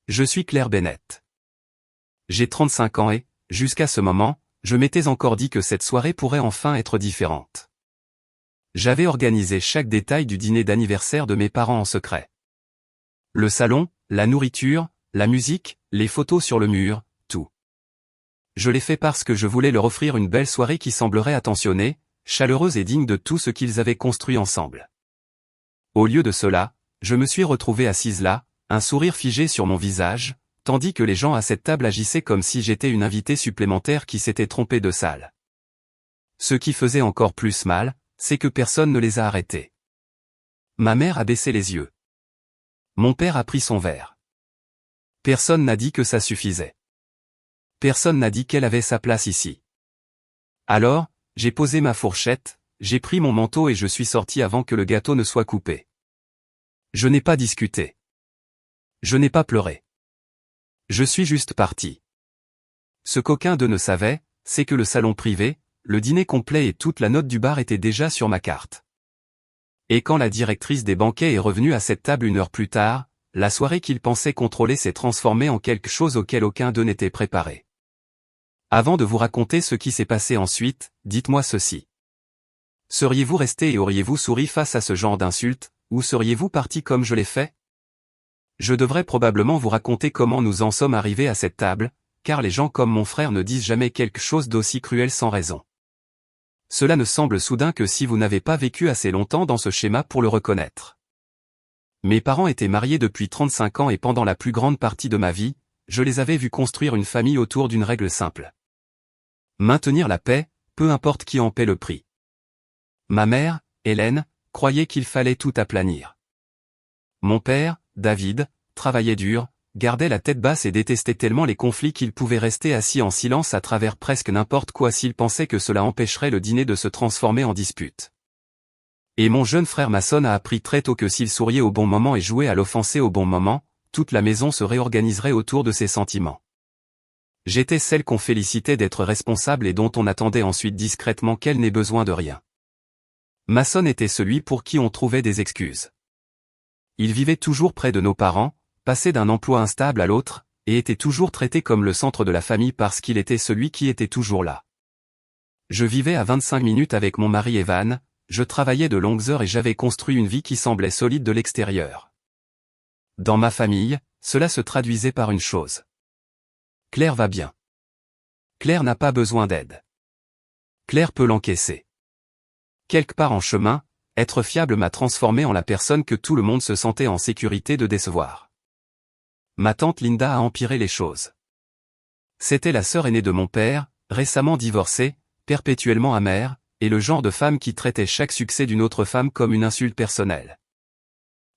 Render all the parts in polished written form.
Je suis Claire Bennett. J'ai 35 ans et, jusqu'à ce moment, je m'étais encore dit que cette soirée pourrait enfin être différente. J'avais organisé chaque détail du dîner d'anniversaire de mes parents en secret. Le salon, la nourriture, la musique, les photos sur le mur, tout. Je l'ai fait parce que je voulais leur offrir une belle soirée qui semblerait attentionnée, chaleureuse et digne de tout ce qu'ils avaient construit ensemble. Au lieu de cela, je me suis retrouvée assise là, un sourire figé sur mon visage, tandis que les gens à cette table agissaient comme si j'étais une invitée supplémentaire qui s'était trompée de salle. Ce qui faisait encore plus mal, c'est que personne ne les a arrêtés. Ma mère a baissé les yeux. Mon père a pris son verre. Personne n'a dit que ça suffisait. Personne n'a dit qu'elle avait sa place ici. Alors, j'ai posé ma fourchette, j'ai pris mon manteau et je suis sorti avant que le gâteau ne soit coupé. Je n'ai pas discuté. Je n'ai pas pleuré. Je suis juste parti. Ce qu'aucun d'eux ne savait, c'est que le salon privé, le dîner complet et toute la note du bar étaient déjà sur ma carte. Et quand la directrice des banquets est revenue à cette table 1 heure plus tard, la soirée qu'ils pensaient contrôler s'est transformée en quelque chose auquel aucun d'eux n'était préparé. Avant de vous raconter ce qui s'est passé ensuite, dites-moi ceci. Seriez-vous resté et auriez-vous souri face à ce genre d'insultes, ou seriez-vous parti comme je l'ai fait? Je devrais probablement vous raconter comment nous en sommes arrivés à cette table, car les gens comme mon frère ne disent jamais quelque chose d'aussi cruel sans raison. Cela ne semble soudain que si vous n'avez pas vécu assez longtemps dans ce schéma pour le reconnaître. Mes parents étaient mariés depuis 35 ans et pendant la plus grande partie de ma vie, je les avais vus construire une famille autour d'une règle simple. Maintenir la paix, peu importe qui en paie le prix. Ma mère, Hélène, croyait qu'il fallait tout aplanir. Mon père, David, travaillait dur, gardait la tête basse et détestait tellement les conflits qu'il pouvait rester assis en silence à travers presque n'importe quoi s'il pensait que cela empêcherait le dîner de se transformer en dispute. Et mon jeune frère Mason a appris très tôt que s'il souriait au bon moment et jouait à l'offenser au bon moment, toute la maison se réorganiserait autour de ses sentiments. J'étais celle qu'on félicitait d'être responsable et dont on attendait ensuite discrètement qu'elle n'ait besoin de rien. Mason était celui pour qui on trouvait des excuses. Il vivait toujours près de nos parents, passait d'un emploi instable à l'autre, et était toujours traité comme le centre de la famille parce qu'il était celui qui était toujours là. Je vivais à 25 minutes avec mon mari Evan, je travaillais de longues heures et j'avais construit une vie qui semblait solide de l'extérieur. Dans ma famille, cela se traduisait par une chose. Claire va bien. Claire n'a pas besoin d'aide. Claire peut l'encaisser. Quelque part en chemin, être fiable m'a transformé en la personne que tout le monde se sentait en sécurité de décevoir. Ma tante Linda a empiré les choses. C'était la sœur aînée de mon père, récemment divorcée, perpétuellement amère, et le genre de femme qui traitait chaque succès d'une autre femme comme une insulte personnelle.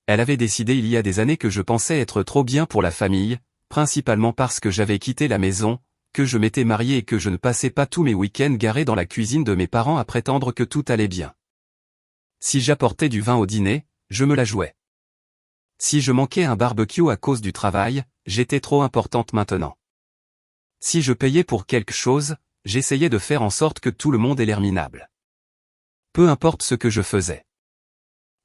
Elle avait décidé il y a des années que je pensais être trop bien pour la famille, principalement parce que j'avais quitté la maison, que je m'étais marié et que je ne passais pas tous mes week-ends garés dans la cuisine de mes parents à prétendre que tout allait bien. Si j'apportais du vin au dîner, je me la jouais. Si je manquais un barbecue à cause du travail, j'étais trop importante maintenant. Si je payais pour quelque chose, j'essayais de faire en sorte que tout le monde ait l'air minable. Peu importe ce que je faisais.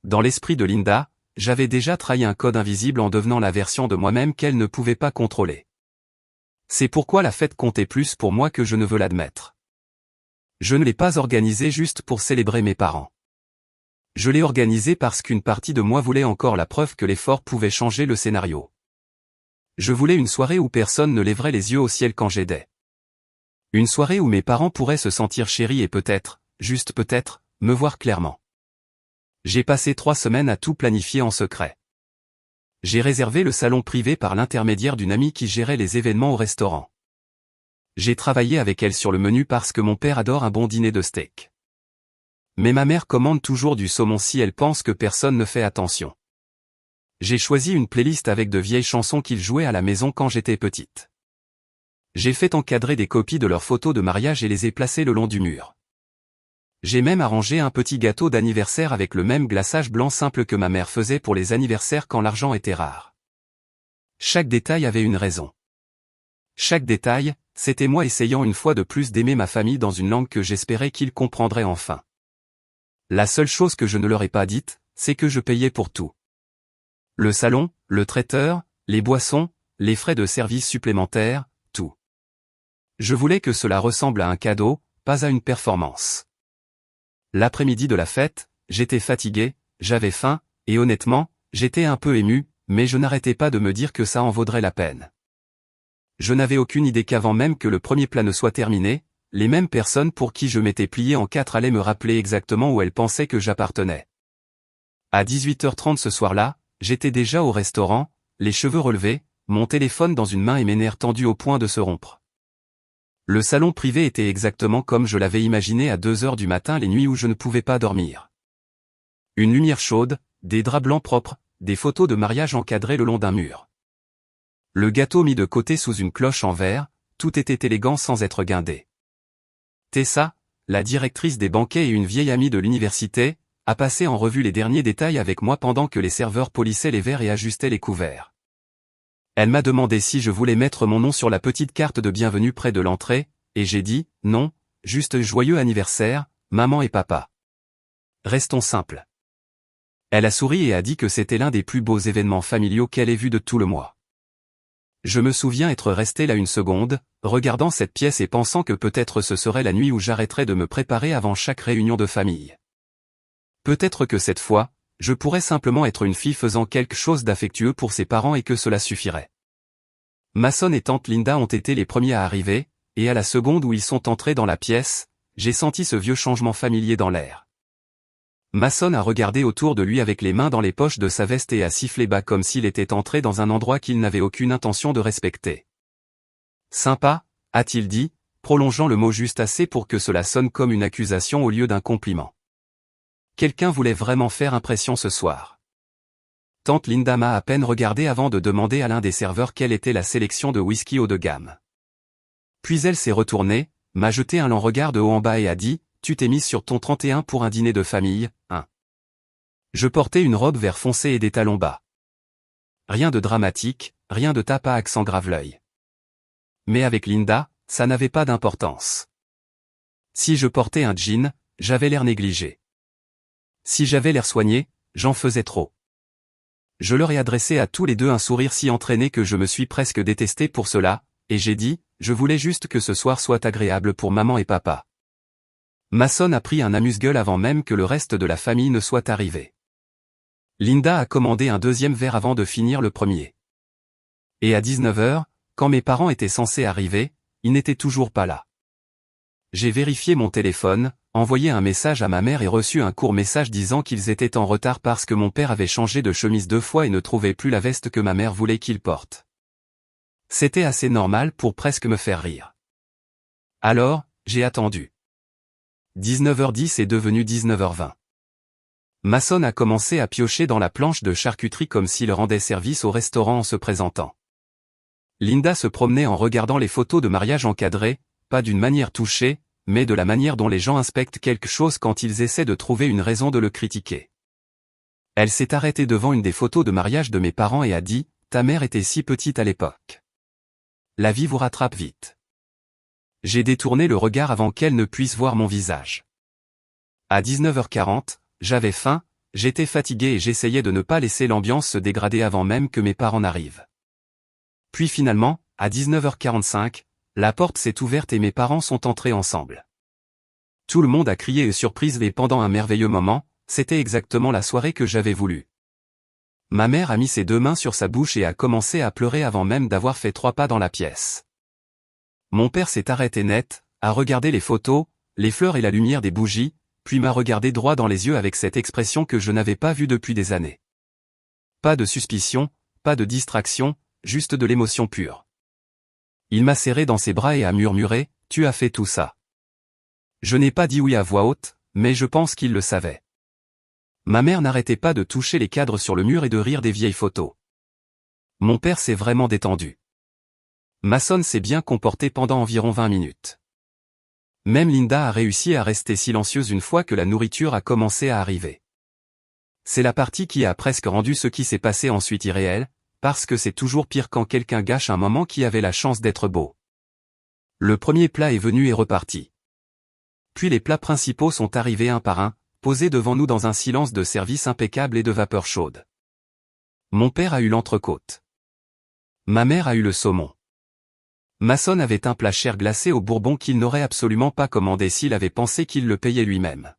Dans l'esprit de Linda, j'avais déjà trahi un code invisible en devenant la version de moi-même qu'elle ne pouvait pas contrôler. C'est pourquoi la fête comptait plus pour moi que je ne veux l'admettre. Je ne l'ai pas organisée juste pour célébrer mes parents. Je l'ai organisée parce qu'une partie de moi voulait encore la preuve que l'effort pouvait changer le scénario. Je voulais une soirée où personne ne lèverait les yeux au ciel quand j'aidais. Une soirée où mes parents pourraient se sentir chéris et peut-être, juste peut-être, me voir clairement. J'ai passé 3 semaines à tout planifier en secret. J'ai réservé le salon privé par l'intermédiaire d'une amie qui gérait les événements au restaurant. J'ai travaillé avec elle sur le menu parce que mon père adore un bon dîner de steak. Mais ma mère commande toujours du saumon si elle pense que personne ne fait attention. J'ai choisi une playlist avec de vieilles chansons qu'ils jouaient à la maison quand j'étais petite. J'ai fait encadrer des copies de leurs photos de mariage et les ai placées le long du mur. J'ai même arrangé un petit gâteau d'anniversaire avec le même glaçage blanc simple que ma mère faisait pour les anniversaires quand l'argent était rare. Chaque détail avait une raison. Chaque détail, c'était moi essayant une fois de plus d'aimer ma famille dans une langue que j'espérais qu'ils comprendraient enfin. La seule chose que je ne leur ai pas dite, c'est que je payais pour tout. Le salon, le traiteur, les boissons, les frais de service supplémentaires, tout. Je voulais que cela ressemble à un cadeau, pas à une performance. L'après-midi de la fête, j'étais fatigué, j'avais faim, et honnêtement, j'étais un peu ému, mais je n'arrêtais pas de me dire que ça en vaudrait la peine. Je n'avais aucune idée qu'avant même que le premier plat ne soit terminé, les mêmes personnes pour qui je m'étais plié en 4 allaient me rappeler exactement où elles pensaient que j'appartenais. À 18h30 ce soir-là, j'étais déjà au restaurant, les cheveux relevés, mon téléphone dans une main et mes nerfs tendus au point de se rompre. Le salon privé était exactement comme je l'avais imaginé à 2h du matin les nuits où je ne pouvais pas dormir. Une lumière chaude, des draps blancs propres, des photos de mariage encadrées le long d'un mur. Le gâteau mis de côté sous une cloche en verre, tout était élégant sans être guindé. Tessa, la directrice des banquets et une vieille amie de l'université, a passé en revue les derniers détails avec moi pendant que les serveurs polissaient les verres et ajustaient les couverts. Elle m'a demandé si je voulais mettre mon nom sur la petite carte de bienvenue près de l'entrée, et j'ai dit, non, juste joyeux anniversaire, maman et papa. Restons simples. Elle a souri et a dit que c'était l'un des plus beaux événements familiaux qu'elle ait vu de tout le mois. Je me souviens être resté là une seconde, regardant cette pièce et pensant que peut-être ce serait la nuit où j'arrêterais de me préparer avant chaque réunion de famille. Peut-être que cette fois, je pourrais simplement être une fille faisant quelque chose d'affectueux pour ses parents et que cela suffirait. Mason et tante Linda ont été les premiers à arriver, et à la seconde où ils sont entrés dans la pièce, j'ai senti ce vieux changement familier dans l'air. Mason a regardé autour de lui avec les mains dans les poches de sa veste et a sifflé bas comme s'il était entré dans un endroit qu'il n'avait aucune intention de respecter. Sympa, a-t-il dit, prolongeant le mot juste assez pour que cela sonne comme une accusation au lieu d'un compliment. Quelqu'un voulait vraiment faire impression ce soir. Tante Linda m'a à peine regardé avant de demander à l'un des serveurs quelle était la sélection de whisky haut de gamme. Puis elle s'est retournée, m'a jeté un lent regard de haut en bas et a dit, « Tu t'es mise sur ton 31 pour un dîner de famille, hein ?» Je portais une robe vert foncé et des talons bas. Rien de dramatique, rien de tape à accent grave-l'œil. Mais avec Linda, ça n'avait pas d'importance. Si je portais un jean, j'avais l'air négligé. Si j'avais l'air soigné, j'en faisais trop. Je leur ai adressé à tous les deux un sourire si entraîné que je me suis presque détesté pour cela, et j'ai dit, je voulais juste que ce soir soit agréable pour maman et papa. Mason a pris un amuse-gueule avant même que le reste de la famille ne soit arrivé. Linda a commandé un deuxième verre avant de finir le premier. Et à 19h, quand mes parents étaient censés arriver, ils n'étaient toujours pas là. J'ai vérifié mon téléphone, envoyé un message à ma mère et reçu un court message disant qu'ils étaient en retard parce que mon père avait changé de chemise 2 fois et ne trouvait plus la veste que ma mère voulait qu'il porte. C'était assez normal pour presque me faire rire. Alors, j'ai attendu. 19h10 est devenu 19h20. Mason a commencé à piocher dans la planche de charcuterie comme s'il rendait service au restaurant en se présentant. Linda se promenait en regardant les photos de mariage encadrées, pas d'une manière touchée, mais de la manière dont les gens inspectent quelque chose quand ils essaient de trouver une raison de le critiquer. Elle s'est arrêtée devant une des photos de mariage de mes parents et a dit, « Ta mère était si petite à l'époque. La vie vous rattrape vite. » J'ai détourné le regard avant qu'elle ne puisse voir mon visage. À 19h40, j'avais faim, j'étais fatigué et j'essayais de ne pas laisser l'ambiance se dégrader avant même que mes parents n'arrivent. Puis finalement, à 19h45, la porte s'est ouverte et mes parents sont entrés ensemble. Tout le monde a crié surprise et pendant un merveilleux moment, c'était exactement la soirée que j'avais voulu. Ma mère a mis ses 2 mains sur sa bouche et a commencé à pleurer avant même d'avoir fait 3 pas dans la pièce. Mon père s'est arrêté net, a regardé les photos, les fleurs et la lumière des bougies, puis m'a regardé droit dans les yeux avec cette expression que je n'avais pas vue depuis des années. Pas de suspicion, pas de distraction, juste de l'émotion pure. Il m'a serré dans ses bras et a murmuré, « Tu as fait tout ça. » Je n'ai pas dit oui à voix haute, mais je pense qu'il le savait. Ma mère n'arrêtait pas de toucher les cadres sur le mur et de rire des vieilles photos. Mon père s'est vraiment détendu. Mason s'est bien comporté pendant environ 20 minutes. Même Linda a réussi à rester silencieuse une fois que la nourriture a commencé à arriver. C'est la partie qui a presque rendu ce qui s'est passé ensuite irréel, parce que c'est toujours pire quand quelqu'un gâche un moment qui avait la chance d'être beau. Le premier plat est venu et reparti. Puis les plats principaux sont arrivés un par un, posés devant nous dans un silence de service impeccable et de vapeur chaude. Mon père a eu l'entrecôte. Ma mère a eu le saumon. Masson avait un plat cher glacé au bourbon qu'il n'aurait absolument pas commandé s'il avait pensé qu'il le payait lui-même.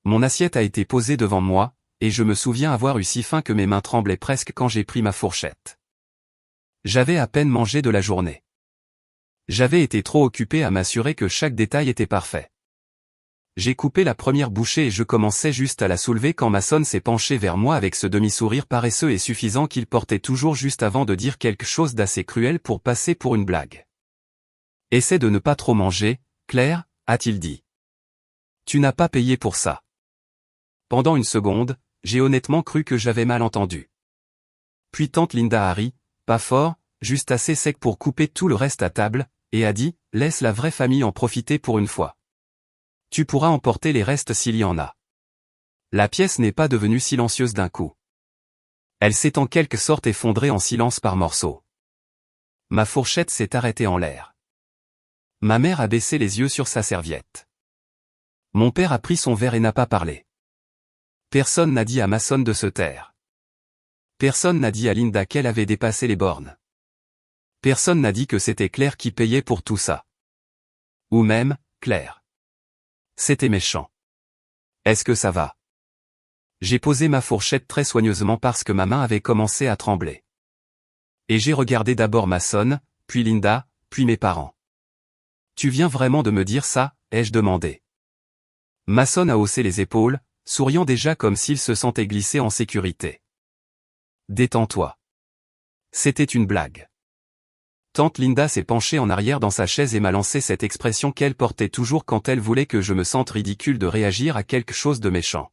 Mon assiette a été posée devant moi, et je me souviens avoir eu si faim que mes mains tremblaient presque quand j'ai pris ma fourchette. J'avais à peine mangé de la journée. J'avais été trop occupé à m'assurer que chaque détail était parfait. J'ai coupé la première bouchée et je commençais juste à la soulever quand Masson s'est penché vers moi avec ce demi-sourire paresseux et suffisant qu'il portait toujours juste avant de dire quelque chose d'assez cruel pour passer pour une blague. « Essaie de ne pas trop manger, Claire, a-t-il dit. Tu n'as pas payé pour ça. » Pendant une seconde, j'ai honnêtement cru que j'avais mal entendu. Puis tante Linda a ri, pas fort, juste assez sec pour couper tout le reste à table, et a dit « Laisse la vraie famille en profiter pour une fois. Tu pourras emporter les restes s'il y en a. » La pièce n'est pas devenue silencieuse d'un coup. Elle s'est en quelque sorte effondrée en silence par morceaux. Ma fourchette s'est arrêtée en l'air. Ma mère a baissé les yeux sur sa serviette. Mon père a pris son verre et n'a pas parlé. Personne n'a dit à Masson de se taire. Personne n'a dit à Linda qu'elle avait dépassé les bornes. Personne n'a dit que c'était Claire qui payait pour tout ça. Ou même, Claire. C'était méchant. Est-ce que ça va? J'ai posé ma fourchette très soigneusement parce que ma main avait commencé à trembler. Et j'ai regardé d'abord Masson, puis Linda, puis mes parents. Tu viens vraiment de me dire ça, ai-je demandé. Masson a haussé les épaules, souriant déjà comme s'il se sentait glissé en sécurité. Détends-toi. C'était une blague. Tante Linda s'est penchée en arrière dans sa chaise et m'a lancé cette expression qu'elle portait toujours quand elle voulait que je me sente ridicule de réagir à quelque chose de méchant.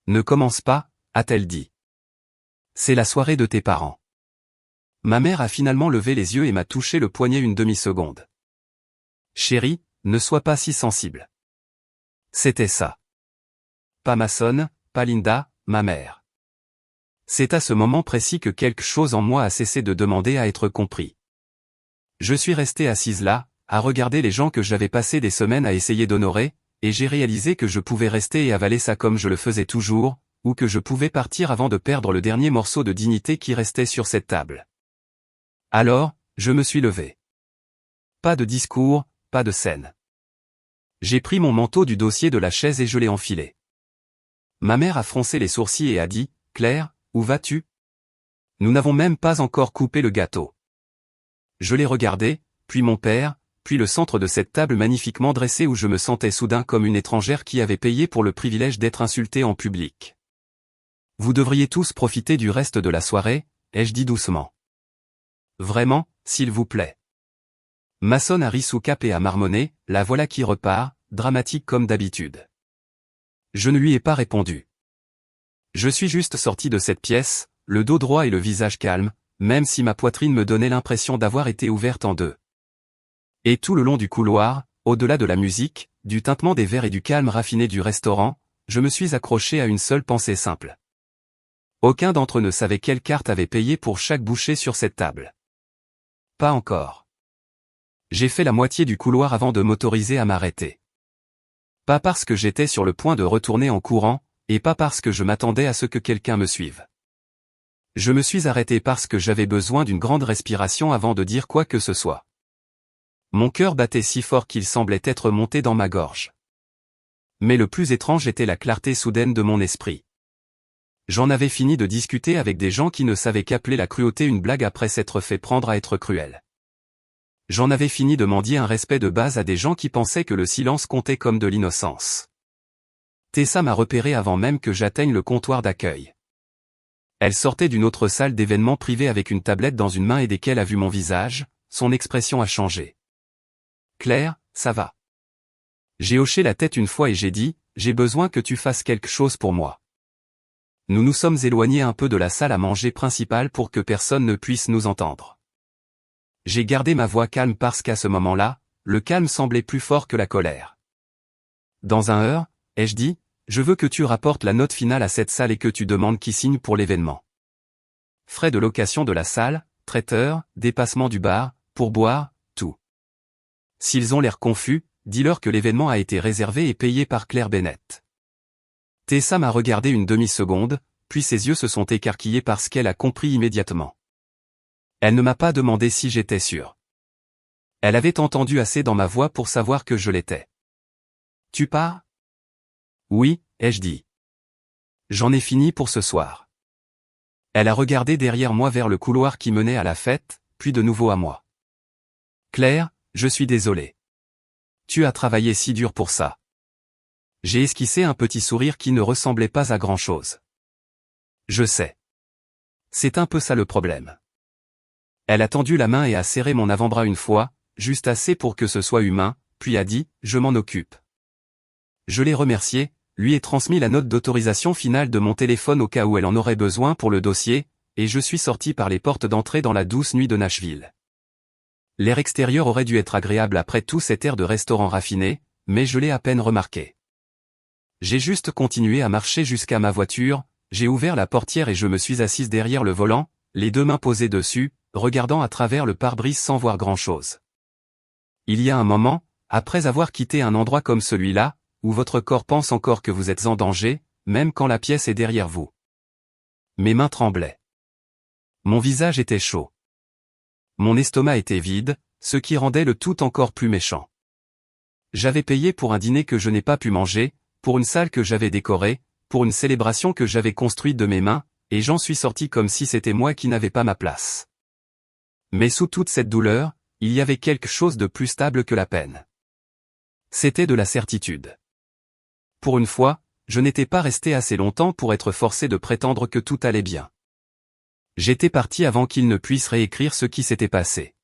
Ne commence pas, a-t-elle dit. C'est la soirée de tes parents. Ma mère a finalement levé les yeux et m'a touché le poignet une demi-seconde. Chérie, ne sois pas si sensible. C'était ça. Pas Masson, pas Linda, ma mère. C'est à ce moment précis que quelque chose en moi a cessé de demander à être compris. Je suis resté assise là, à regarder les gens que j'avais passé des semaines à essayer d'honorer, et j'ai réalisé que je pouvais rester et avaler ça comme je le faisais toujours, ou que je pouvais partir avant de perdre le dernier morceau de dignité qui restait sur cette table. Alors, je me suis levé. Pas de discours, pas de scène. J'ai pris mon manteau du dossier de la chaise et je l'ai enfilé. Ma mère a froncé les sourcils et a dit, « Claire, où vas-tu? Nous n'avons même pas encore coupé le gâteau. » Je l'ai regardé, puis mon père, puis le centre de cette table magnifiquement dressée où je me sentais soudain comme une étrangère qui avait payé pour le privilège d'être insultée en public. Vous devriez tous profiter du reste de la soirée, ai-je dit doucement. Vraiment, s'il vous plaît. Masson a ri sous cap et a marmonné, la voilà qui repart, dramatique comme d'habitude. Je ne lui ai pas répondu. Je suis juste sorti de cette pièce, le dos droit et le visage calme, même si ma poitrine me donnait l'impression d'avoir été ouverte en deux. Et tout le long du couloir, au-delà de la musique, du tintement des verres et du calme raffiné du restaurant, je me suis accroché à une seule pensée simple. Aucun d'entre eux ne savait quelle carte avait payé pour chaque bouchée sur cette table. Pas encore. J'ai fait la moitié du couloir avant de m'autoriser à m'arrêter. Pas parce que j'étais sur le point de retourner en courant, et pas parce que je m'attendais à ce que quelqu'un me suive. Je me suis arrêté parce que j'avais besoin d'une grande respiration avant de dire quoi que ce soit. Mon cœur battait si fort qu'il semblait être monté dans ma gorge. Mais le plus étrange était la clarté soudaine de mon esprit. J'en avais fini de discuter avec des gens qui ne savaient qu'appeler la cruauté une blague après s'être fait prendre à être cruel. J'en avais fini de mendier un respect de base à des gens qui pensaient que le silence comptait comme de l'innocence. Tessa m'a repéré avant même que j'atteigne le comptoir d'accueil. Elle sortait d'une autre salle d'événements privée avec une tablette dans une main et dès qu'elle a vu mon visage, son expression a changé. « Claire, ça va. » J'ai hoché la tête une fois et j'ai dit, « J'ai besoin que tu fasses quelque chose pour moi. » Nous nous sommes éloignés un peu de la salle à manger principale pour que personne ne puisse nous entendre. J'ai gardé ma voix calme parce qu'à ce moment-là, le calme semblait plus fort que la colère. Dans un heure, ai-je dit, je veux que tu rapportes la note finale à cette salle et que tu demandes qui signe pour l'événement. Frais de location de la salle, traiteur, dépassement du bar, pourboire, tout. S'ils ont l'air confus, dis-leur que l'événement a été réservé et payé par Claire Bennett. Tessa m'a regardé une demi-seconde, puis ses yeux se sont écarquillés parce qu'elle a compris immédiatement. Elle ne m'a pas demandé si j'étais sûr. Elle avait entendu assez dans ma voix pour savoir que je l'étais. Tu pars? Oui, ai-je dit. J'en ai fini pour ce soir. Elle a regardé derrière moi vers le couloir qui menait à la fête, puis de nouveau à moi. Claire, je suis désolé. Tu as travaillé si dur pour ça. J'ai esquissé un petit sourire qui ne ressemblait pas à grand-chose. Je sais. C'est un peu ça le problème. Elle a tendu la main et a serré mon avant-bras une fois, juste assez pour que ce soit humain, puis a dit « Je m'en occupe ». Je l'ai remercié, lui ai transmis la note d'autorisation finale de mon téléphone au cas où elle en aurait besoin pour le dossier, et je suis sorti par les portes d'entrée dans la douce nuit de Nashville. L'air extérieur aurait dû être agréable après tout cet air de restaurant raffiné, mais je l'ai à peine remarqué. J'ai juste continué à marcher jusqu'à ma voiture, j'ai ouvert la portière et je me suis assise derrière le volant, les deux mains posées dessus, regardant à travers le pare-brise sans voir grand-chose. Il y a un moment, après avoir quitté un endroit comme celui-là, où votre corps pense encore que vous êtes en danger, même quand la pièce est derrière vous. Mes mains tremblaient. Mon visage était chaud. Mon estomac était vide, ce qui rendait le tout encore plus méchant. J'avais payé pour un dîner que je n'ai pas pu manger, pour une salle que j'avais décorée, pour une célébration que j'avais construite de mes mains, et j'en suis sorti comme si c'était moi qui n'avais pas ma place. Mais sous toute cette douleur, il y avait quelque chose de plus stable que la peine. C'était de la certitude. Pour une fois, je n'étais pas resté assez longtemps pour être forcé de prétendre que tout allait bien. J'étais parti avant qu'il ne puisse réécrire ce qui s'était passé.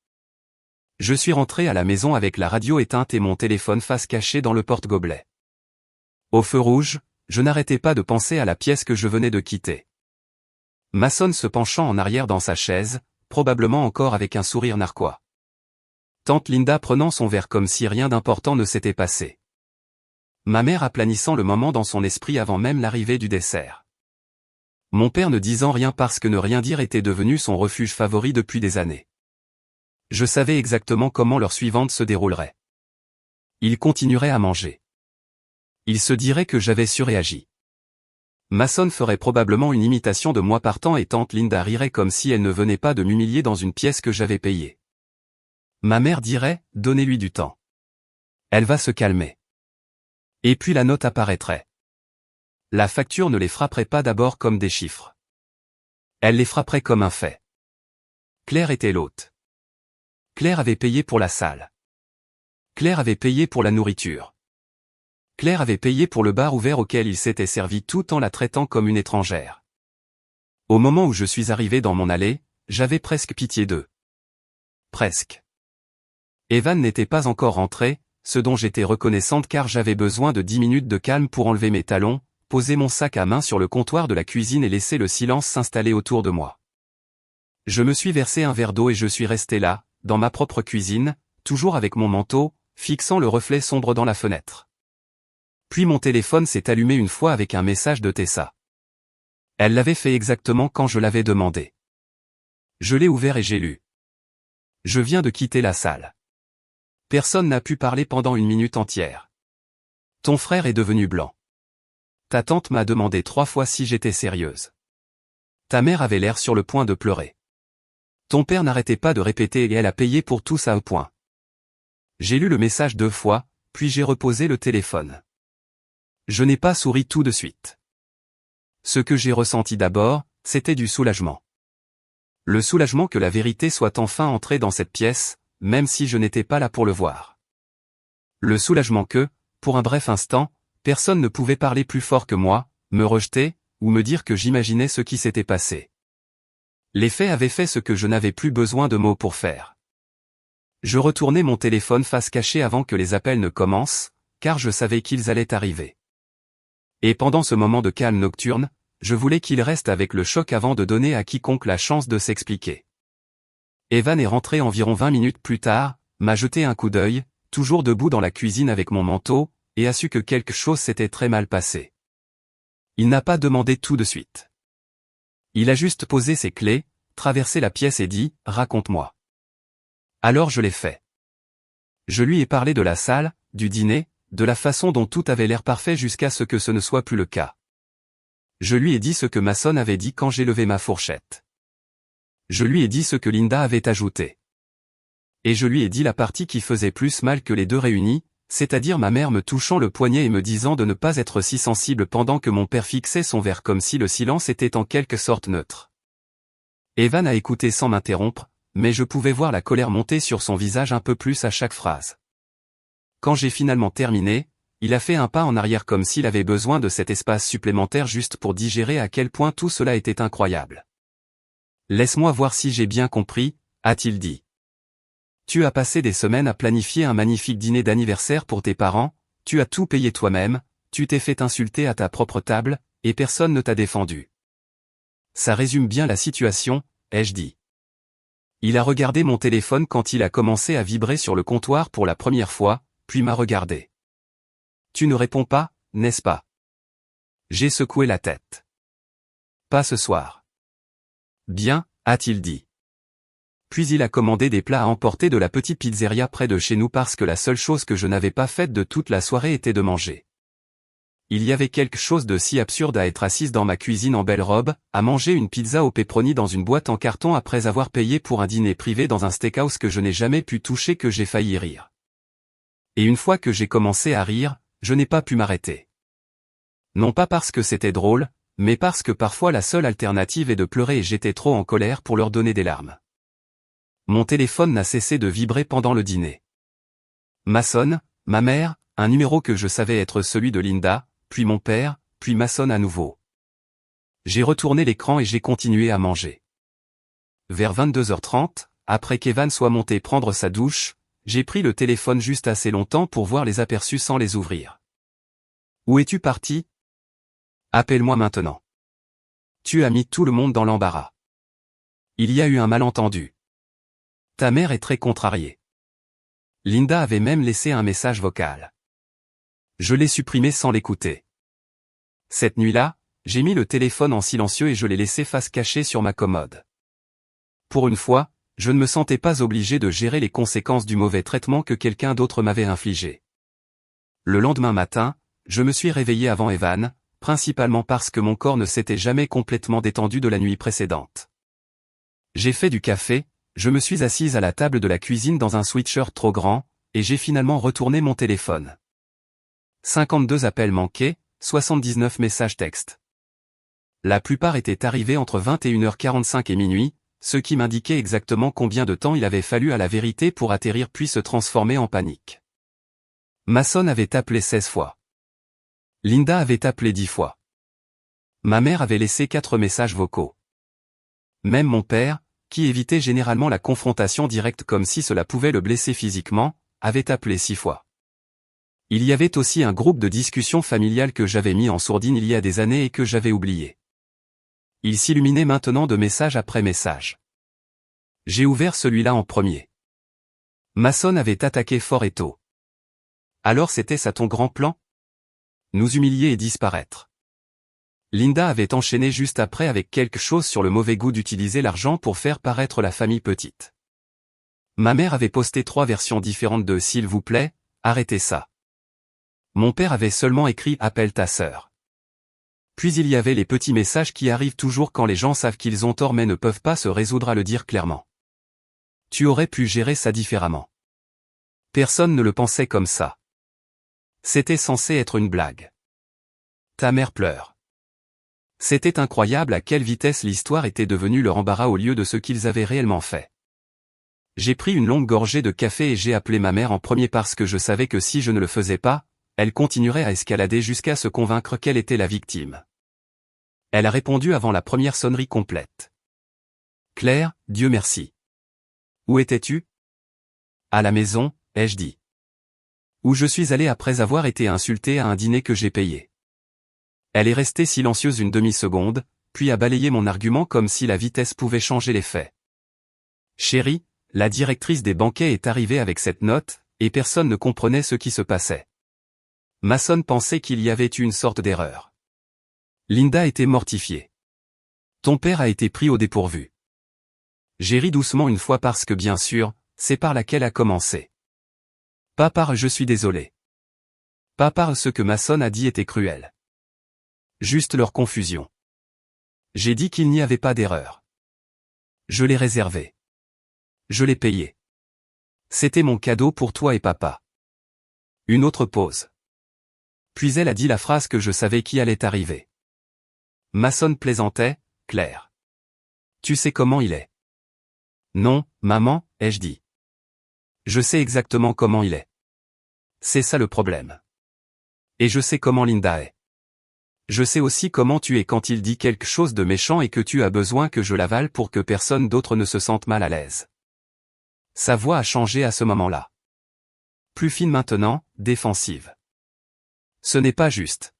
Je suis rentré à la maison avec la radio éteinte et mon téléphone face caché dans le porte-gobelet. Au feu rouge, je n'arrêtais pas de penser à la pièce que je venais de quitter. Mason se penchant en arrière dans sa chaise, probablement encore avec un sourire narquois. Tante Linda prenant son verre comme si rien d'important ne s'était passé. Ma mère aplanissant le moment dans son esprit avant même l'arrivée du dessert. Mon père ne disant rien parce que ne rien dire était devenu son refuge favori depuis des années. Je savais exactement comment l'heure suivante se déroulerait. Il continuerait à manger. Il se dirait que j'avais surréagi. Mason ferait probablement une imitation de moi partant et tante Linda rirait comme si elle ne venait pas de m'humilier dans une pièce que j'avais payée. Ma mère dirait, donnez-lui du temps. Elle va se calmer. Et puis la note apparaîtrait. La facture ne les frapperait pas d'abord comme des chiffres. Elle les frapperait comme un fait. Claire était l'hôte. Claire avait payé pour la salle. Claire avait payé pour la nourriture. Claire avait payé pour le bar ouvert auquel il s'était servi tout en la traitant comme une étrangère. Au moment où je suis arrivé dans mon allée, j'avais presque pitié d'eux. Presque. Evan n'était pas encore rentré, ce dont j'étais reconnaissante car j'avais besoin de 10 minutes de calme pour enlever mes talons, poser mon sac à main sur le comptoir de la cuisine et laisser le silence s'installer autour de moi. Je me suis versé un verre d'eau et je suis resté là, dans ma propre cuisine, toujours avec mon manteau, fixant le reflet sombre dans la fenêtre. Puis mon téléphone s'est allumé une fois avec un message de Tessa. Elle l'avait fait exactement quand je l'avais demandé. Je l'ai ouvert et j'ai lu. Je viens de quitter la salle. Personne n'a pu parler pendant une minute entière. Ton frère est devenu blanc. Ta tante m'a demandé 3 fois si j'étais sérieuse. Ta mère avait l'air sur le point de pleurer. Ton père n'arrêtait pas de répéter et elle a payé pour tout ça au point. J'ai lu le message 2 fois, puis j'ai reposé le téléphone. Je n'ai pas souri tout de suite. Ce que j'ai ressenti d'abord, c'était du soulagement. Le soulagement que la vérité soit enfin entrée dans cette pièce, même si je n'étais pas là pour le voir. Le soulagement que, pour un bref instant, personne ne pouvait parler plus fort que moi, me rejeter, ou me dire que j'imaginais ce qui s'était passé. Les faits avaient fait ce que je n'avais plus besoin de mots pour faire. Je retournai mon téléphone face cachée avant que les appels ne commencent, car je savais qu'ils allaient arriver. Et pendant ce moment de calme nocturne, je voulais qu'il reste avec le choc avant de donner à quiconque la chance de s'expliquer. Evan est rentré environ 20 minutes plus tard, m'a jeté un coup d'œil, toujours debout dans la cuisine avec mon manteau, et a su que quelque chose s'était très mal passé. Il n'a pas demandé tout de suite. Il a juste posé ses clés, traversé la pièce et dit « Raconte-moi ». Alors je l'ai fait. Je lui ai parlé de la salle, du dîner, de la façon dont tout avait l'air parfait jusqu'à ce que ce ne soit plus le cas. Je lui ai dit ce que Mason avait dit quand j'ai levé ma fourchette. Je lui ai dit ce que Linda avait ajouté. Et je lui ai dit la partie qui faisait plus mal que les deux réunis, c'est-à-dire ma mère me touchant le poignet et me disant de ne pas être si sensible pendant que mon père fixait son verre comme si le silence était en quelque sorte neutre. Evan a écouté sans m'interrompre, mais je pouvais voir la colère monter sur son visage un peu plus à chaque phrase. Quand j'ai finalement terminé, il a fait un pas en arrière comme s'il avait besoin de cet espace supplémentaire juste pour digérer à quel point tout cela était incroyable. « Laisse-moi voir si j'ai bien compris », a-t-il dit. Tu as passé des semaines à planifier un magnifique dîner d'anniversaire pour tes parents, tu as tout payé toi-même, tu t'es fait insulter à ta propre table, et personne ne t'a défendu. Ça résume bien la situation, ai-je dit. Il a regardé mon téléphone quand il a commencé à vibrer sur le comptoir pour la première fois, puis m'a regardé. Tu ne réponds pas, n'est-ce pas? J'ai secoué la tête. Pas ce soir. Bien, a-t-il dit. Puis il a commandé des plats à emporter de la petite pizzeria près de chez nous parce que la seule chose que je n'avais pas faite de toute la soirée était de manger. Il y avait quelque chose de si absurde à être assise dans ma cuisine en belle robe, à manger une pizza au pepperoni dans une boîte en carton après avoir payé pour un dîner privé dans un steakhouse que je n'ai jamais pu toucher que j'ai failli rire. Et une fois que j'ai commencé à rire, je n'ai pas pu m'arrêter. Non pas parce que c'était drôle, mais parce que parfois la seule alternative est de pleurer et j'étais trop en colère pour leur donner des larmes. Mon téléphone n'a cessé de vibrer pendant le dîner. Mason, ma mère, un numéro que je savais être celui de Linda, puis mon père, puis Mason à nouveau. J'ai retourné l'écran et j'ai continué à manger. Vers 22h30, après qu'Evan soit monté prendre sa douche, j'ai pris le téléphone juste assez longtemps pour voir les aperçus sans les ouvrir. Où es-tu parti? Appelle-moi maintenant. Tu as mis tout le monde dans l'embarras. Il y a eu un malentendu. Ta mère est très contrariée. Linda avait même laissé un message vocal. Je l'ai supprimé sans l'écouter. Cette nuit-là, j'ai mis le téléphone en silencieux et je l'ai laissé face cachée sur ma commode. Pour une fois, je ne me sentais pas obligé de gérer les conséquences du mauvais traitement que quelqu'un d'autre m'avait infligé. Le lendemain matin, je me suis réveillé avant Evan, principalement parce que mon corps ne s'était jamais complètement détendu de la nuit précédente. J'ai fait du café, je me suis assise à la table de la cuisine dans un sweatshirt trop grand, et j'ai finalement retourné mon téléphone. 52 appels manqués, 79 messages textes. La plupart étaient arrivés entre 21h45 et minuit, ce qui m'indiquait exactement combien de temps il avait fallu à la vérité pour atterrir puis se transformer en panique. Mason avait appelé 16 fois. Linda avait appelé 10 fois. Ma mère avait laissé 4 messages vocaux. Même mon père, qui évitait généralement la confrontation directe comme si cela pouvait le blesser physiquement, avait appelé 6 fois. Il y avait aussi un groupe de discussion familiale que j'avais mis en sourdine il y a des années et que j'avais oublié. Il s'illuminait maintenant de message après message. J'ai ouvert celui-là en premier. Mason avait attaqué fort et tôt. Alors c'était ça ton grand plan? Nous humilier et disparaître. Linda avait enchaîné juste après avec quelque chose sur le mauvais goût d'utiliser l'argent pour faire paraître la famille petite. Ma mère avait posté 3 versions différentes de « S'il vous plaît, arrêtez ça ». Mon père avait seulement écrit « Appelle ta sœur ». Puis il y avait les petits messages qui arrivent toujours quand les gens savent qu'ils ont tort mais ne peuvent pas se résoudre à le dire clairement. Tu aurais pu gérer ça différemment. Personne ne le pensait comme ça. C'était censé être une blague. Ta mère pleure. C'était incroyable à quelle vitesse l'histoire était devenue leur embarras au lieu de ce qu'ils avaient réellement fait. J'ai pris une longue gorgée de café et j'ai appelé ma mère en premier parce que je savais que si je ne le faisais pas, elle continuerait à escalader jusqu'à se convaincre qu'elle était la victime. Elle a répondu avant la première sonnerie complète. Claire, Dieu merci. Où étais-tu? À la maison, ai-je dit. Où je suis allé après avoir été insulté à un dîner que j'ai payé. Elle est restée silencieuse une demi-seconde, puis a balayé mon argument comme si la vitesse pouvait changer les faits. Chérie, la directrice des banquets est arrivée avec cette note, et personne ne comprenait ce qui se passait. Mason pensait qu'il y avait eu une sorte d'erreur. Linda était mortifiée. Ton père a été pris au dépourvu. J'ai ri doucement une fois parce que bien sûr, c'est par laquelle a commencé. Pas par je suis désolé. Pas par ce que Mason a dit était cruel. Juste leur confusion. J'ai dit qu'il n'y avait pas d'erreur. Je l'ai réservé. Je l'ai payé. C'était mon cadeau pour toi et papa. Une autre pause. Puis elle a dit la phrase que je savais qui allait arriver. Mason plaisantait, Claire. Tu sais comment il est. Non, maman, ai-je dit. Je sais exactement comment il est. C'est ça le problème. Et je sais comment Linda est. Je sais aussi comment tu es quand il dit quelque chose de méchant et que tu as besoin que je l'avale pour que personne d'autre ne se sente mal à l'aise. Sa voix a changé à ce moment-là. Plus fine maintenant, défensive. Ce n'est pas juste.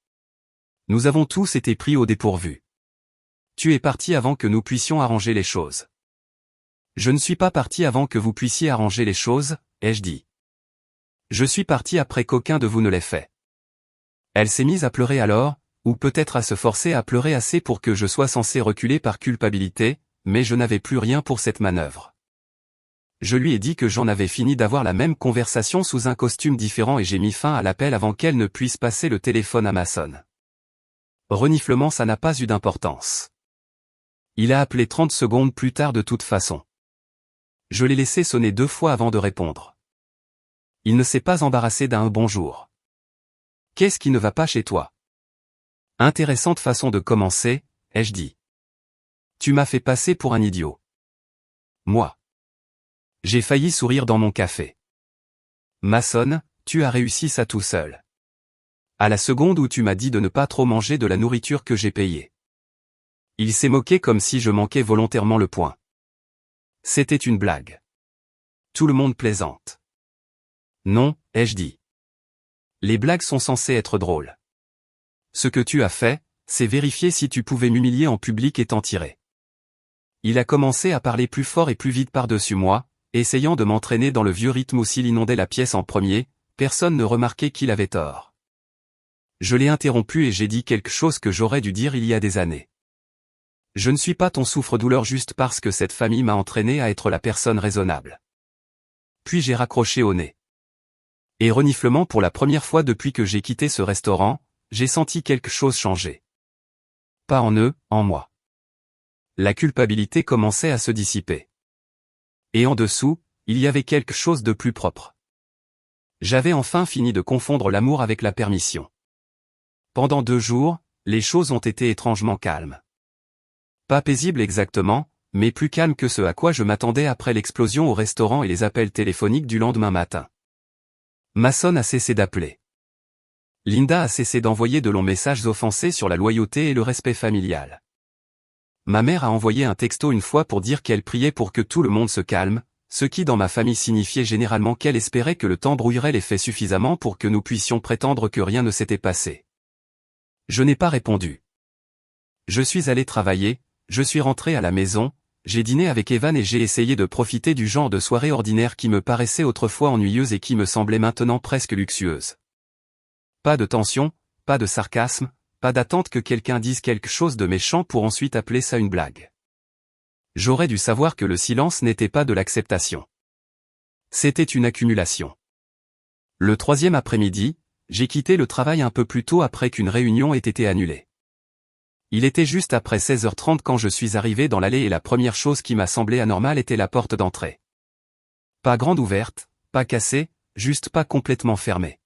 Nous avons tous été pris au dépourvu. Tu es parti avant que nous puissions arranger les choses. Je ne suis pas parti avant que vous puissiez arranger les choses, ai-je dit. Je suis parti après qu'aucun de vous ne l'ait fait. Elle s'est mise à pleurer alors, ou peut-être à se forcer à pleurer assez pour que je sois censé reculer par culpabilité, mais je n'avais plus rien pour cette manœuvre. Je lui ai dit que j'en avais fini d'avoir la même conversation sous un costume différent et j'ai mis fin à l'appel avant qu'elle ne puisse passer le téléphone à Mason. Reniflement, ça n'a pas eu d'importance. Il a appelé 30 secondes plus tard de toute façon. Je l'ai laissé sonner 2 fois avant de répondre. Il ne s'est pas embarrassé d'un bonjour. Qu'est-ce qui ne va pas chez toi? Intéressante façon de commencer, ai-je dit. Tu m'as fait passer pour un idiot. Moi. J'ai failli sourire dans mon café. Mason, tu as réussi ça tout seul. À la seconde où tu m'as dit de ne pas trop manger de la nourriture que j'ai payée. Il s'est moqué comme si je manquais volontairement le point. C'était une blague. Tout le monde plaisante. Non, ai-je dit. Les blagues sont censées être drôles. Ce que tu as fait, c'est vérifier si tu pouvais m'humilier en public et t'en tirer. Il a commencé à parler plus fort et plus vite par-dessus moi, essayant de m'entraîner dans le vieux rythme où s'il inondait la pièce en premier, personne ne remarquait qu'il avait tort. Je l'ai interrompu et j'ai dit quelque chose que j'aurais dû dire il y a des années. Je ne suis pas ton souffre-douleur juste parce que cette famille m'a entraîné à être la personne raisonnable. Puis j'ai raccroché au nez. Et reniflement pour la première fois depuis que j'ai quitté ce restaurant, j'ai senti quelque chose changer. Pas en eux, en moi. La culpabilité commençait à se dissiper. Et en dessous, il y avait quelque chose de plus propre. J'avais enfin fini de confondre l'amour avec la permission. Pendant 2 jours, les choses ont été étrangement calmes. Pas paisibles exactement, mais plus calmes que ce à quoi je m'attendais après l'explosion au restaurant et les appels téléphoniques du lendemain matin. Mason a cessé d'appeler. Linda a cessé d'envoyer de longs messages offensés sur la loyauté et le respect familial. Ma mère a envoyé un texto une fois pour dire qu'elle priait pour que tout le monde se calme, ce qui dans ma famille signifiait généralement qu'elle espérait que le temps brouillerait les faits suffisamment pour que nous puissions prétendre que rien ne s'était passé. Je n'ai pas répondu. Je suis allé travailler, je suis rentré à la maison, j'ai dîné avec Evan et j'ai essayé de profiter du genre de soirée ordinaire qui me paraissait autrefois ennuyeuse et qui me semblait maintenant presque luxueuse. Pas de tension, pas de sarcasme, pas d'attente que quelqu'un dise quelque chose de méchant pour ensuite appeler ça une blague. J'aurais dû savoir que le silence n'était pas de l'acceptation. C'était une accumulation. Le 3e après-midi, j'ai quitté le travail un peu plus tôt après qu'une réunion ait été annulée. Il était juste après 16h30 quand je suis arrivé dans l'allée et la première chose qui m'a semblé anormale était la porte d'entrée. Pas grande ouverte, pas cassée, juste pas complètement fermée.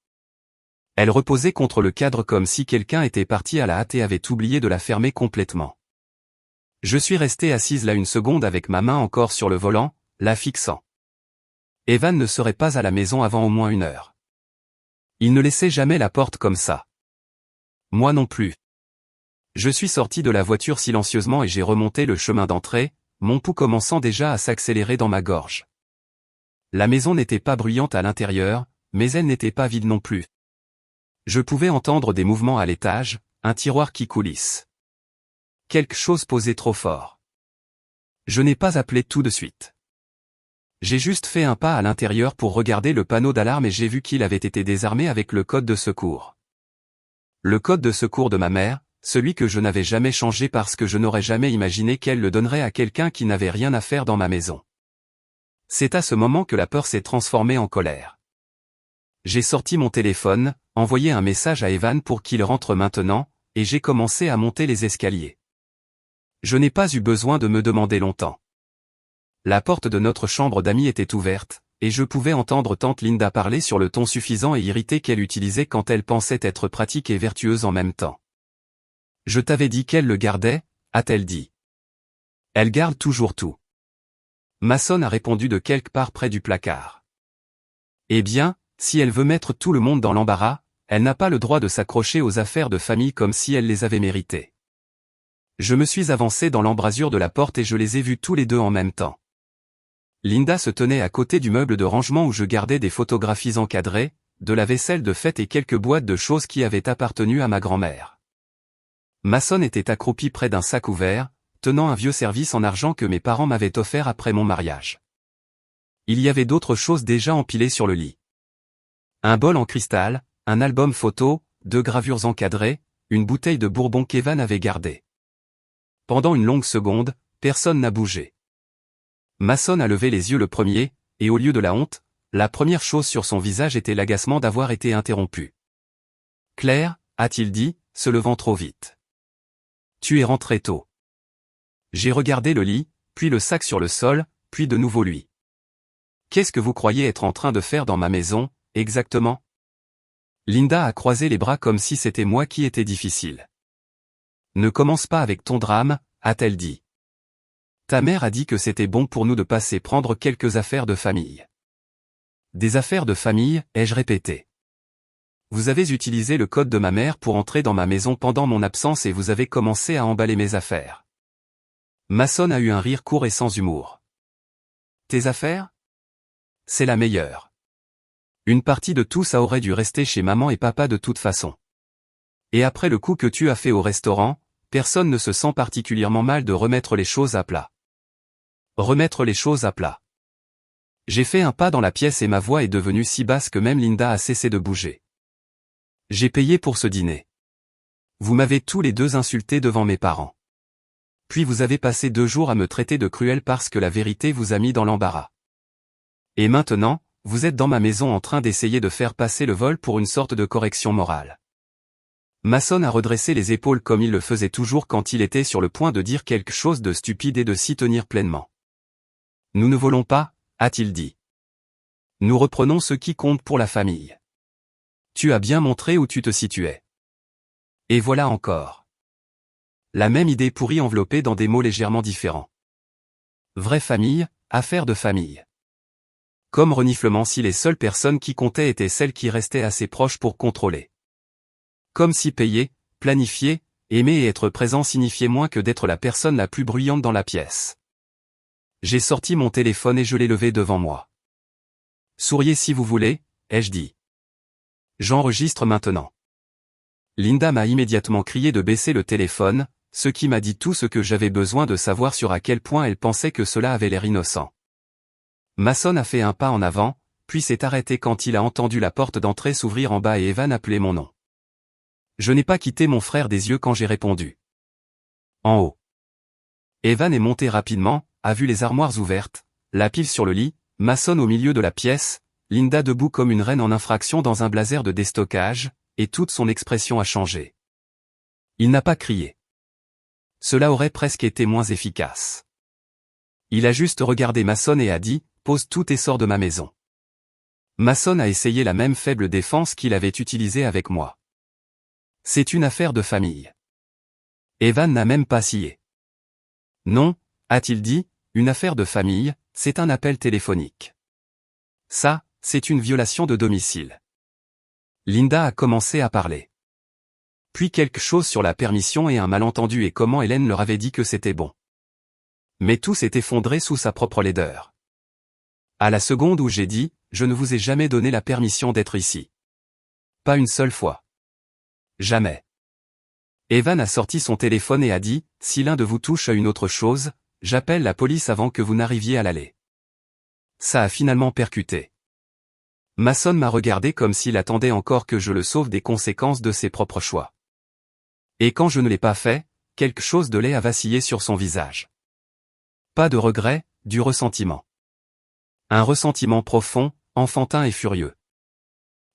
Elle reposait contre le cadre comme si quelqu'un était parti à la hâte et avait oublié de la fermer complètement. Je suis resté assise là une seconde avec ma main encore sur le volant, la fixant. Evan ne serait pas à la maison avant au moins 1 heure. Il ne laissait jamais la porte comme ça. Moi non plus. Je suis sorti de la voiture silencieusement et j'ai remonté le chemin d'entrée, mon pouls commençant déjà à s'accélérer dans ma gorge. La maison n'était pas bruyante à l'intérieur, mais elle n'était pas vide non plus. Je pouvais entendre des mouvements à l'étage, un tiroir qui coulisse. Quelque chose posait trop fort. Je n'ai pas appelé tout de suite. J'ai juste fait un pas à l'intérieur pour regarder le panneau d'alarme et j'ai vu qu'il avait été désarmé avec le code de secours. Le code de secours de ma mère, celui que je n'avais jamais changé parce que je n'aurais jamais imaginé qu'elle le donnerait à quelqu'un qui n'avait rien à faire dans ma maison. C'est à ce moment que la peur s'est transformée en colère. J'ai sorti mon téléphone, envoyé un message à Evan pour qu'il rentre maintenant, et j'ai commencé à monter les escaliers. Je n'ai pas eu besoin de me demander longtemps. la porte de notre chambre d'amis était ouverte, et je pouvais entendre tante Linda parler sur le ton suffisant et irrité qu'elle utilisait quand elle pensait être pratique et vertueuse en même temps. « Je t'avais dit qu'elle le gardait » a-t-elle dit. « Elle garde toujours tout. » Mason a répondu de quelque part près du placard. « Eh bien, si elle veut mettre tout le monde dans l'embarras, elle n'a pas le droit de s'accrocher aux affaires de famille comme si elle les avait méritées. » Je me suis avancé dans l'embrasure de la porte et je les ai vus tous les deux en même temps. Linda se tenait à côté du meuble de rangement où je gardais des photographies encadrées, de la vaisselle de fête et quelques boîtes de choses qui avaient appartenu à ma grand-mère. Mason était accroupi près d'un sac ouvert, tenant un vieux service en argent que mes parents m'avaient offert après mon mariage. Il y avait d'autres choses déjà empilées sur le lit. Un bol en cristal, un album photo, 2 gravures encadrées, une bouteille de bourbon qu'Evan avait gardée. Pendant une longue seconde, personne n'a bougé. Mason a levé les yeux le premier, et au lieu de la honte, la première chose sur son visage était l'agacement d'avoir été interrompu. « Claire, a-t-il dit, se levant trop vite. Tu es rentrée tôt. » J'ai regardé le lit, puis le sac sur le sol, puis de nouveau lui. « Qu'est-ce que vous croyez être en train de faire dans ma maison, exactement ?» Linda a croisé les bras comme si c'était moi qui étais difficile. « Ne commence pas avec ton drame, a-t-elle dit. Ta mère a dit que c'était bon pour nous de passer prendre quelques affaires de famille. Des affaires de famille, ai-je répété. Vous avez utilisé le code de ma mère pour entrer dans ma maison pendant mon absence et vous avez commencé à emballer mes affaires. Mason a eu un rire court et sans humour. Tes affaires? C'est la meilleure. Une partie de tout ça aurait dû rester chez maman et papa de toute façon. Et après le coup que tu as fait au restaurant, personne ne se sent particulièrement mal de remettre les choses à plat. Remettre les choses à plat. J'ai fait un pas dans la pièce et ma voix est devenue si basse que même Linda a cessé de bouger. J'ai payé pour ce dîner. Vous m'avez tous les deux insulté devant mes parents. Puis vous avez passé 2 jours à me traiter de cruel parce que la vérité vous a mis dans l'embarras. Et maintenant, vous êtes dans ma maison en train d'essayer de faire passer le vol pour une sorte de correction morale. Mason a redressé les épaules comme il le faisait toujours quand il était sur le point de dire quelque chose de stupide et de s'y tenir pleinement. Nous ne volons pas, a-t-il dit. Nous reprenons ce qui compte pour la famille. Tu as bien montré où tu te situais. Et voilà encore. La même idée pourrie enveloppée dans des mots légèrement différents. Vraie famille, affaire de famille. Comme reniflement si les seules personnes qui comptaient étaient celles qui restaient assez proches pour contrôler. Comme si payer, planifier, aimer et être présent signifiait moins que d'être la personne la plus bruyante dans la pièce. J'ai sorti mon téléphone et je l'ai levé devant moi. Souriez si vous voulez, ai-je dit. J'enregistre maintenant. Linda m'a immédiatement crié de baisser le téléphone, ce qui m'a dit tout ce que j'avais besoin de savoir sur à quel point elle pensait que cela avait l'air innocent. Mason a fait un pas en avant, puis s'est arrêté quand il a entendu la porte d'entrée s'ouvrir en bas et Evan appeler mon nom. Je n'ai pas quitté mon frère des yeux quand j'ai répondu. En haut. Evan est monté rapidement, a vu les armoires ouvertes, la pile sur le lit, Mason au milieu de la pièce, Linda debout comme une reine en infraction dans un blazer de déstockage, et toute son expression a changé. Il n'a pas crié. Cela aurait presque été moins efficace. Il a juste regardé Mason et a dit, « Pose tout et sors de ma maison. » Mason a essayé la même faible défense qu'il avait utilisée avec moi. C'est une affaire de famille. Evan n'a même pas scié. Non, a-t-il dit, une affaire de famille, c'est un appel téléphonique. Ça, c'est une violation de domicile. Linda a commencé à parler. Puis quelque chose sur la permission et un malentendu et comment Hélène leur avait dit que c'était bon. Mais tout s'est effondré sous sa propre laideur. À la seconde où j'ai dit, je ne vous ai jamais donné la permission d'être ici. Pas une seule fois. Jamais. Evan a sorti son téléphone et a dit, si l'un de vous touche à une autre chose, j'appelle la police avant que vous n'arriviez à l'aller. Ça a finalement percuté. Mason m'a regardé comme s'il attendait encore que je le sauve des conséquences de ses propres choix. Et quand je ne l'ai pas fait, quelque chose de laid a vacillé sur son visage. Pas de regret, du ressentiment. Un ressentiment profond, enfantin et furieux.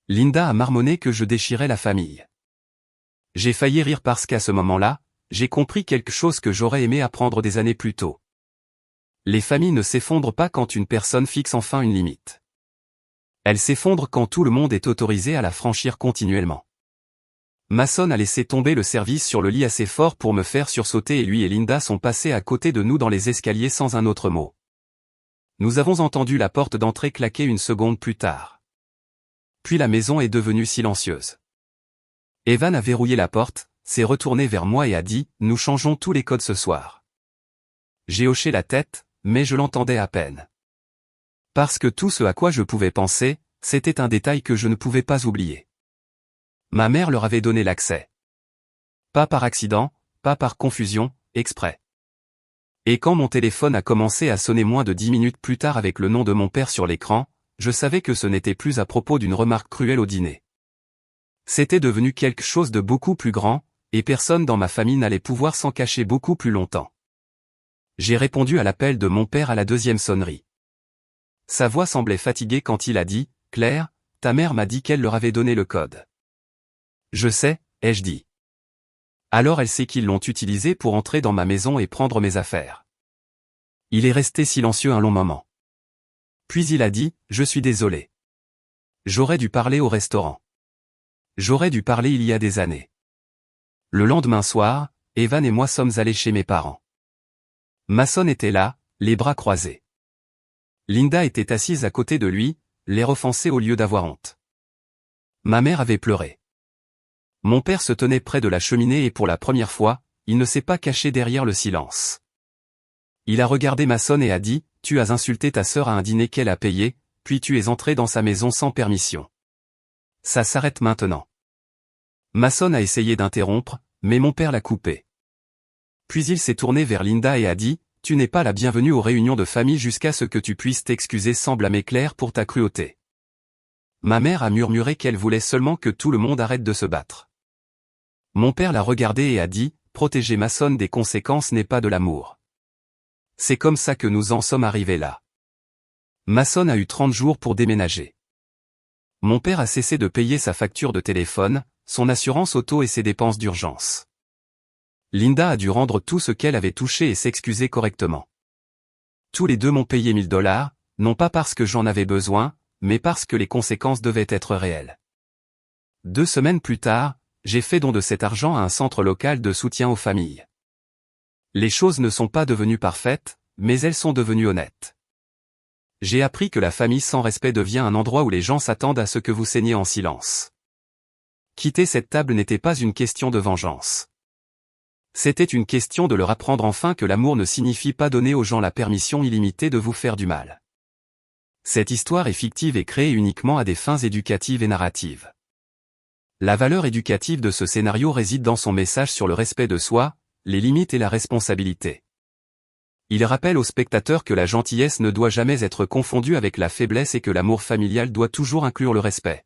Linda a marmonné que je déchirais la famille. J'ai failli rire parce qu'à ce moment-là, j'ai compris quelque chose que j'aurais aimé apprendre des années plus tôt. Les familles ne s'effondrent pas quand une personne fixe enfin une limite. Elles s'effondrent quand tout le monde est autorisé à la franchir continuellement. Mason a laissé tomber le service sur le lit assez fort pour me faire sursauter et lui et Linda sont passés à côté de nous dans les escaliers sans un autre mot. Nous avons entendu la porte d'entrée claquer une seconde plus tard. Puis la maison est devenue silencieuse. Evan a verrouillé la porte, s'est retourné vers moi et a dit « Nous changeons tous les codes ce soir ». J'ai hoché la tête, mais je l'entendais à peine. Parce que tout ce à quoi je pouvais penser, c'était un détail que je ne pouvais pas oublier. Ma mère leur avait donné l'accès. Pas par accident, pas par confusion, exprès. Et quand mon téléphone a commencé à sonner moins de 10 minutes plus tard avec le nom de mon père sur l'écran, je savais que ce n'était plus à propos d'une remarque cruelle au dîner. C'était devenu quelque chose de beaucoup plus grand, et personne dans ma famille n'allait pouvoir s'en cacher beaucoup plus longtemps. J'ai répondu à l'appel de mon père à la deuxième sonnerie. Sa voix semblait fatiguée quand il a dit « Claire, ta mère m'a dit qu'elle leur avait donné le code. » Je sais, ai-je dit. Alors elle sait qu'ils l'ont utilisé pour entrer dans ma maison et prendre mes affaires. Il est resté silencieux un long moment. Puis il a dit « Je suis désolé. J'aurais dû parler au restaurant. J'aurais dû parler il y a des années. » Le lendemain soir, Evan et moi sommes allés chez mes parents. Mason était là, les bras croisés. Linda était assise à côté de lui, l'air offensé au lieu d'avoir honte. Ma mère avait pleuré. Mon père se tenait près de la cheminée et pour la première fois, il ne s'est pas caché derrière le silence. Il a regardé Mason et a dit « Tu as insulté ta sœur à un dîner qu'elle a payé, puis tu es entré dans sa maison sans permission. Ça s'arrête maintenant. » Mason a essayé d'interrompre, mais mon père l'a coupé. Puis il s'est tourné vers Linda et a dit « Tu n'es pas la bienvenue aux réunions de famille jusqu'à ce que tu puisses t'excuser sans blâmer Claire pour ta cruauté. » Ma mère a murmuré qu'elle voulait seulement que tout le monde arrête de se battre. Mon père l'a regardé et a dit « Protéger Mason des conséquences n'est pas de l'amour. » C'est comme ça que nous en sommes arrivés là. Mason a eu 30 jours pour déménager. Mon père a cessé de payer sa facture de téléphone, son assurance auto et ses dépenses d'urgence. Linda a dû rendre tout ce qu'elle avait touché et s'excuser correctement. Tous les deux m'ont payé $1000, non pas parce que j'en avais besoin, mais parce que les conséquences devaient être réelles. 2 semaines plus tard, j'ai fait don de cet argent à un centre local de soutien aux familles. Les choses ne sont pas devenues parfaites, mais elles sont devenues honnêtes. J'ai appris que la famille sans respect devient un endroit où les gens s'attendent à ce que vous saigniez en silence. Quitter cette table n'était pas une question de vengeance. C'était une question de leur apprendre enfin que l'amour ne signifie pas donner aux gens la permission illimitée de vous faire du mal. Cette histoire est fictive et créée uniquement à des fins éducatives et narratives. La valeur éducative de ce scénario réside dans son message sur le respect de soi, les limites et la responsabilité. Il rappelle au spectateur que la gentillesse ne doit jamais être confondue avec la faiblesse et que l'amour familial doit toujours inclure le respect.